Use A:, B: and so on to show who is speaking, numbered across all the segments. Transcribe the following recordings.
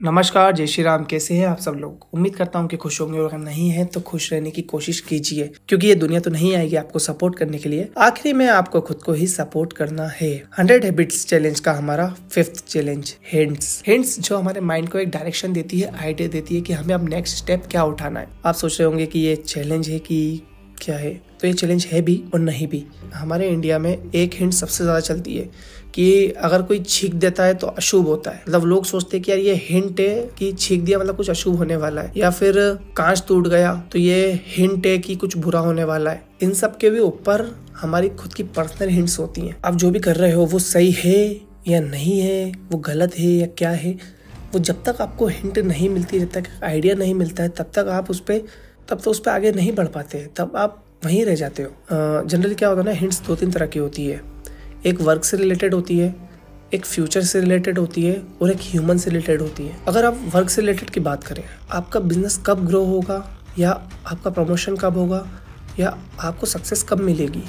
A: नमस्कार, जय श्री राम। कैसे हैं आप सब लोग? उम्मीद करता हूं कि खुश होंगे और अगर नहीं है तो खुश रहने की कोशिश कीजिए, क्योंकि ये दुनिया तो नहीं आएगी आपको सपोर्ट करने के लिए। आखिरी में आपको खुद को ही सपोर्ट करना है। 100 हैबिट्स चैलेंज का हमारा 5th चैलेंज, हिंट्स जो हमारे माइंड को एक डायरेक्शन देती है, आइडिया देती है कि हमें अब नेक्स्ट स्टेप क्या उठाना है। आप सोच रहे होंगे कि ये चैलेंज है कि क्या है, तो ये चैलेंज है भी और नहीं भी। हमारे इंडिया में एक हिंट सबसे ज्यादा चलती है कि अगर कोई छींक देता है तो अशुभ होता है। मतलब लोग सोचते हैं कि यार ये हिंट है कि छींक दिया मतलब कुछ अशुभ होने वाला है, या फिर कांच टूट गया तो ये हिंट है कि कुछ बुरा होने वाला है। इन सब के भी ऊपर हमारी खुद की पर्सनल हिंट्स होती हैं। आप जो भी कर रहे हो वो सही है या नहीं है, वो गलत है या क्या है, वो जब तक आपको हिंट नहीं मिलती, जब तक आइडिया नहीं मिलता है, तब तक आप उस पर आगे नहीं बढ़ पाते, तब आप वहीं रह जाते हो। जनरली क्या होता है ना, हिंट्स 2-3 तरह की होती है। एक वर्क से रिलेटेड होती है, एक फ्यूचर से रिलेटेड होती है और एक ह्यूमन से रिलेटेड होती है। अगर आप वर्क से रिलेटेड की बात करें, आपका बिजनेस कब ग्रो होगा, या आपका प्रमोशन कब होगा, या आपको सक्सेस कब मिलेगी,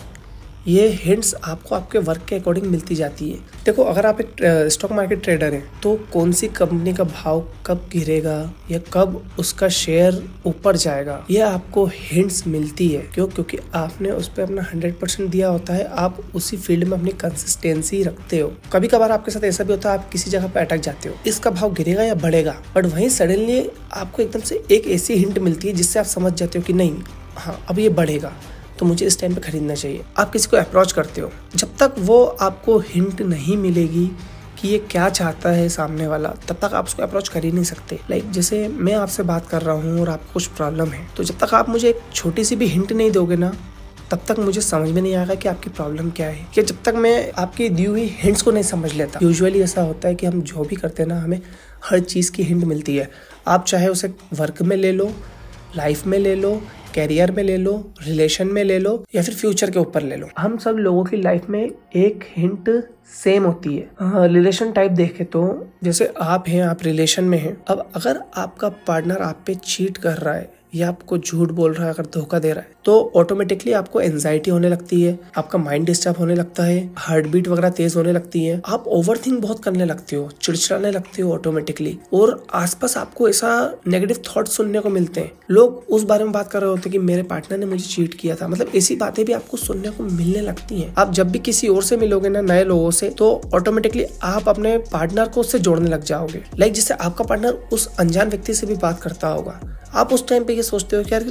A: ये हिंट्स आपको आपके वर्क के अकॉर्डिंग मिलती जाती है। देखो, अगर आप एक स्टॉक मार्केट ट्रेडर हैं तो कौन सी कंपनी का भाव कब गिरेगा या कब उसका शेयर ऊपर जाएगा, ये आपको हिंट्स मिलती है। क्यों? क्योंकि आपने उस पर अपना 100% दिया होता है, आप उसी फील्ड में अपनी कंसिस्टेंसी रखते हो। कभी कभार आपके साथ ऐसा भी होता है, आप किसी जगह पे अटक जाते हो, इसका भाव गिरेगा या बढ़ेगा, बट वहीं सडनली आपको एकदम से एक ऐसी हिंट मिलती है जिससे आप समझ जाते हो कि नहीं, हाँ अब ये बढ़ेगा तो मुझे इस टाइम पे खरीदना चाहिए। आप किसी को अप्रोच करते हो, जब तक वो आपको हिंट नहीं मिलेगी कि ये क्या चाहता है सामने वाला, तब तक आप उसको अप्रोच कर ही नहीं सकते। लाइक जैसे मैं आपसे बात कर रहा हूँ और आपको कुछ प्रॉब्लम है, तो जब तक आप मुझे एक छोटी सी भी हिंट नहीं दोगे ना, तब तक मुझे समझ में नहीं आएगा कि आपकी प्रॉब्लम क्या है, कि जब तक मैं आपकी दी हुई हिंट्स को नहीं समझ लेता। यूजुअली ऐसा होता है कि हम जो भी करते हैं ना, हमें हर चीज़ की हिंट मिलती है। आप चाहे उसे वर्क में ले लो, लाइफ में ले लो, कैरियर में ले लो, रिलेशन में ले लो, या फिर फ्यूचर के ऊपर ले लो। हम सब लोगों की लाइफ में एक हिंट सेम होती है। रिलेशन टाइप देखें तो जैसे आप हैं, आप रिलेशन में हैं। अब अगर आपका पार्टनर आप पे चीट कर रहा है या आपको झूठ बोल रहा है, अगर धोखा दे रहा है, तो ऑटोमेटिकली आपको एंजाइटी होने लगती है, आपका माइंड डिस्टर्ब होने लगता है, हार्ट बीट वगैरह तेज होने लगती है, आप ओवरथिंक बहुत करने लगते हो, चिड़चिड़ाने लगते हो ऑटोमेटिकली, और आसपास आपको ऐसा नेगेटिव थॉट सुनने को मिलते हैं। लोग उस बारे में बात कर रहे होते हैं कि मेरे पार्टनर ने मुझे चीट किया था, मतलब ऐसी बातें भी आपको सुनने को मिलने लगती हैं। आप जब भी किसी और से मिलोगे ना, नए लोगों से, तो ऑटोमेटिकली आप अपने पार्टनर को उससे जोड़ने लग जाओगे। लाइक जैसे आपका पार्टनर उस अनजान व्यक्ति से भी बात करता होगा, आप उस टाइम पे ये सोचते हो कि यार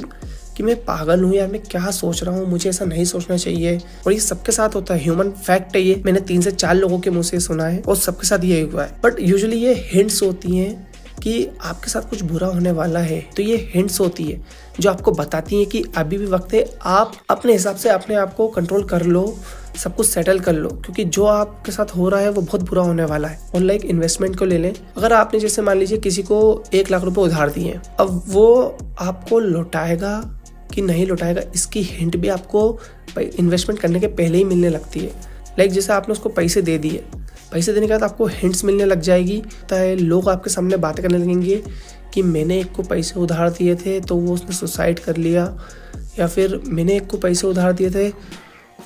A: कि मैं पागल हूँ यार, मैं क्या सोच रहा हूँ, मुझे ऐसा नहीं सोचना चाहिए। और ये सबके साथ होता है, ह्यूमन फैक्ट है ये। मैंने 3 से 4 लोगों के मुंह से सुना है और सबके साथ ये हुआ है। बट यूजुअली ये हिंट्स होती हैं कि आपके साथ कुछ बुरा होने वाला है, तो ये हिंट्स होती है जो आपको बताती हैं कि अभी भी वक्त है, आप अपने हिसाब से अपने आप को कंट्रोल कर लो, सब कुछ सेटल कर लो, क्योंकि जो आपके साथ हो रहा है वो बहुत बुरा होने वाला है। और लाइक इन्वेस्टमेंट को ले लें, अगर आपने जैसे मान लीजिए किसी को 1 लाख रुपए उधार दिए, अब वो आपको लौटाएगा कि नहीं लौटाएगा, इसकी हिंट भी आपको इन्वेस्टमेंट करने के पहले ही मिलने लगती है। लाइक जैसे आपने उसको पैसे दे दिए, पैसे देने के बाद आपको हिंट्स मिलने लग जाएगी, लोग आपके सामने बातें करने लगेंगे कि मैंने एक को पैसे उधार दिए थे तो वो उसने सुसाइड कर लिया, या फिर मैंने एक को पैसे उधार दिए थे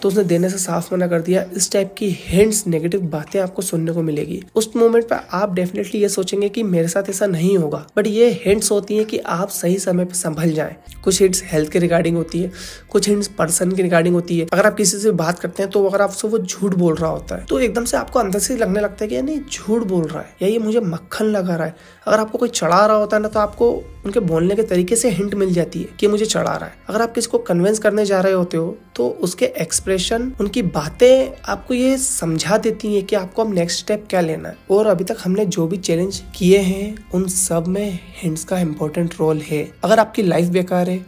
A: तो उसने देने से साफ मना कर दिया। इस टाइप की हिंट्स, नेगेटिव बातें आपको सुनने को मिलेगी। उस मोमेंट पे आप डेफिनेटली ये सोचेंगे कि मेरे साथ ऐसा नहीं होगा, बट ये हिंट्स होती हैं कि आप सही समय पे संभल जाएं। कुछ हिंट्स हेल्थ के रिगार्डिंग होती है, कुछ हिंट्स पर्सन के रिगार्डिंग होती है। अगर आप किसी से बात करते हैं तो अगर आपसे वो झूठ बोल रहा होता है, तो एकदम से आपको अंदर से लगने लगता है कि नहीं, झूठ बोल रहा है या ये मुझे मक्खन लगा रहा है। अगर आपको कोई चढ़ा रहा होता है ना, तो आपको उनके बोलने के तरीके से हिंट मिल जाती है कि मुझे चढ़ा रहा है। अगर आप किसी को कन्विंस करने जा रहे होते हो, तो उसके एक्सप्रेशन, उनकी बातें आपको ये समझा देती हैं कि आपको अब नेक्स्ट स्टेप क्या लेना है। और अभी तक हमने जो भी चैलेंज किए हैं, उन सब में हिंट्स का इम्पोर्टेंट रोल है। अगर आपकी लाइफ बेकार है,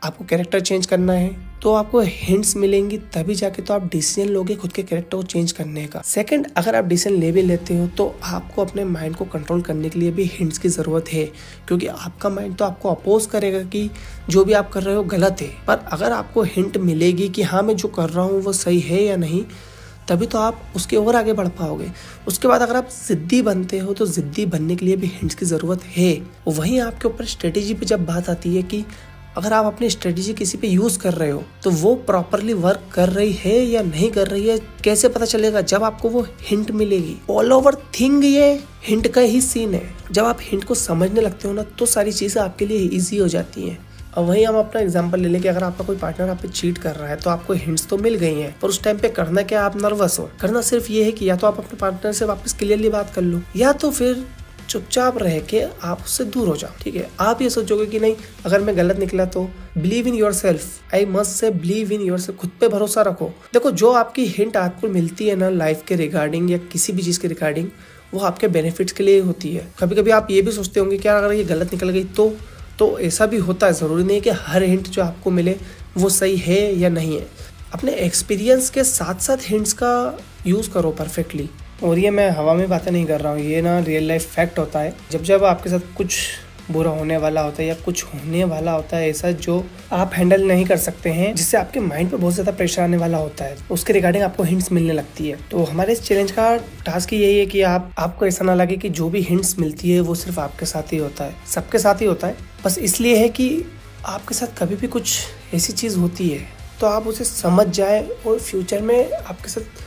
A: आपको कैरेक्टर चेंज करना है, तो आपको हिंट्स मिलेंगी, तभी जाके तो आप डिसीजन लोगे खुद के कैरेक्टर को चेंज करने का। सेकंड, अगर आप डिसीजन ले भी लेते हो तो आपको अपने माइंड को कंट्रोल करने के लिए भी हिंट्स की जरूरत है, क्योंकि आपका माइंड तो आपको अपोज करेगा कि जो भी आप कर रहे हो गलत है। पर अगर आपको हिंट मिलेगी कि हाँ मैं जो कर रहा हूँ वो सही है या नहीं, तभी तो आप उसके और आगे बढ़ पाओगे। उसके बाद अगर आप जिद्दी बनते हो, तो जिद्दी बनने के लिए भी हिंट्स की जरूरत है। वहीं आपके ऊपर स्ट्रेटेजी पे जब बात आती है कि अगर आप अपनी स्ट्रेटेजी किसी पे यूज कर रहे हो तो वो प्रॉपरली वर्क कर रही है या नहीं कर रही है कैसे पता चलेगा? जब आपको वो हिंट मिलेगी। ऑल ओवर थिंग ये हिंट का ही सीन है। जब आप हिंट को समझने लगते हो ना तो सारी चीजें आपके लिए इजी हो जाती हैं। अब वहीं हम अपना एग्जांपल ले लें कि अगर आपका कोई पार्टनर आप पे चीट कर रहा है तो आपको हिंट्स तो मिल गई हैं, पर उस टाइम पे करना क्या? आप नर्वस हो। करना सिर्फ ये है कि या तो आप अपने पार्टनर से वापस क्लियरली बात कर लो या तो फिर चुपचाप रह के आप उससे दूर हो जाओ। ठीक है, आप ये सोचोगे कि नहीं अगर मैं गलत निकला तो believe in your self. I must say believe in your self. खुद पे भरोसा रखो। देखो जो आपकी हिंट आपको मिलती है ना लाइफ के रिगार्डिंग या किसी भी चीज के रिगार्डिंग, वो आपके बेनिफिट्स के लिए होती है। कभी कभी आप ये भी सोचते होंगे कि अगर ये गलत निकल गई तो ऐसा भी होता है। जरूरी नहीं है कि हर हिंट जो आपको मिले वो सही है या नहीं है। अपने एक्सपीरियंस के साथ साथ हिंट्स का यूज करो परफेक्टली। और ये मैं हवा में बातें नहीं कर रहा हूँ, ये ना रियल लाइफ फैक्ट होता है। जब आपके साथ कुछ बुरा होने वाला होता है या कुछ होने वाला होता है ऐसा जो आप हैंडल नहीं कर सकते हैं, जिससे आपके माइंड पे बहुत ज्यादा प्रेशर आने वाला होता है, उसके रिगार्डिंग आपको हिंट्स मिलने लगती है। तो हमारे इस चैलेंज का टास्क यही है कि आपको ऐसा ना लगे कि जो भी हिंट्स मिलती है वो सिर्फ आपके साथ ही होता है। सबके साथ ही होता है, बस इसलिए है कि आपके साथ कभी भी कुछ ऐसी चीज होती है तो आप उसे समझ जाए और फ्यूचर में आपके साथ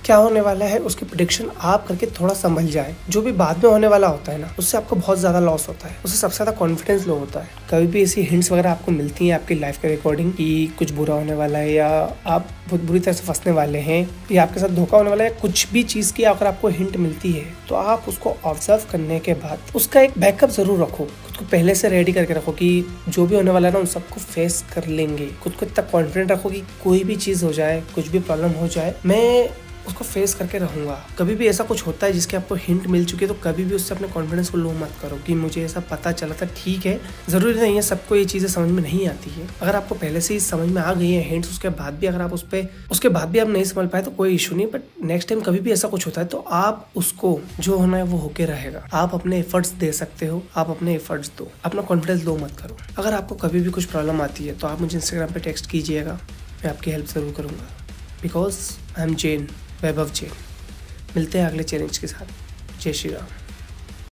A: क्या होने वाला है उसकी प्रेडिक्शन आप करके थोड़ा समझ जाए। जो भी बाद में होने वाला होता है ना उससे आपको बहुत ज्यादा लॉस होता है, उससे सबसे ज्यादा कॉन्फिडेंस लो होता है। कभी भी ऐसी हिंट्स वगैरह आपको मिलती हैं आपकी लाइफ के अकॉर्डिंग कि कुछ बुरा होने वाला है या आप बहुत बुरी तरह से फंसने वाले हैं या आपके साथ धोखा होने वाला है, कुछ भी चीज की अगर आपको हिंट मिलती है तो आप उसको ऑब्जर्व करने के बाद उसका एक बैकअप जरूर रखो। खुद को पहले से रेडी करके रखो कि जो भी होने वाला है ना उन सबको फेस कर लेंगे। खुद को इतना कॉन्फिडेंट रखो कि कोई भी चीज हो जाए, कुछ भी प्रॉब्लम हो जाए, मैं उसको फेस करके रहूंगा। कभी भी ऐसा कुछ होता है जिसके आपको हिंट मिल चुकी है तो कभी भी उससे अपने कॉन्फिडेंस को लो मत करो कि मुझे ऐसा पता चला था। ठीक है, जरूरी नहीं है सबको ये चीजें समझ में नहीं आती है। अगर आपको पहले से ही समझ में आ गई है हिंट्स, उसके बाद भी अगर आप उसके बाद भी आप नहीं समझ पाए तो कोई इशू नहीं। बट नेक्स्ट टाइम कभी भी ऐसा कुछ होता है तो आप उसको जो होना है वो होके रहेगा। आप अपने एफर्ट्स दे सकते हो, आप अपने एफर्ट्स दो, अपना कॉन्फिडेंस लो मत करो। अगर आपको कभी भी कुछ प्रॉब्लम आती है तो आप मुझे इंस्टाग्राम पे टेक्स्ट कीजिएगा, मैं आपकी हेल्प जरूर करूंगा। बिकॉज आई एम जैन, वैभव जैन। मिलते हैं अगले चैलेंज के साथ। जय श्री राम।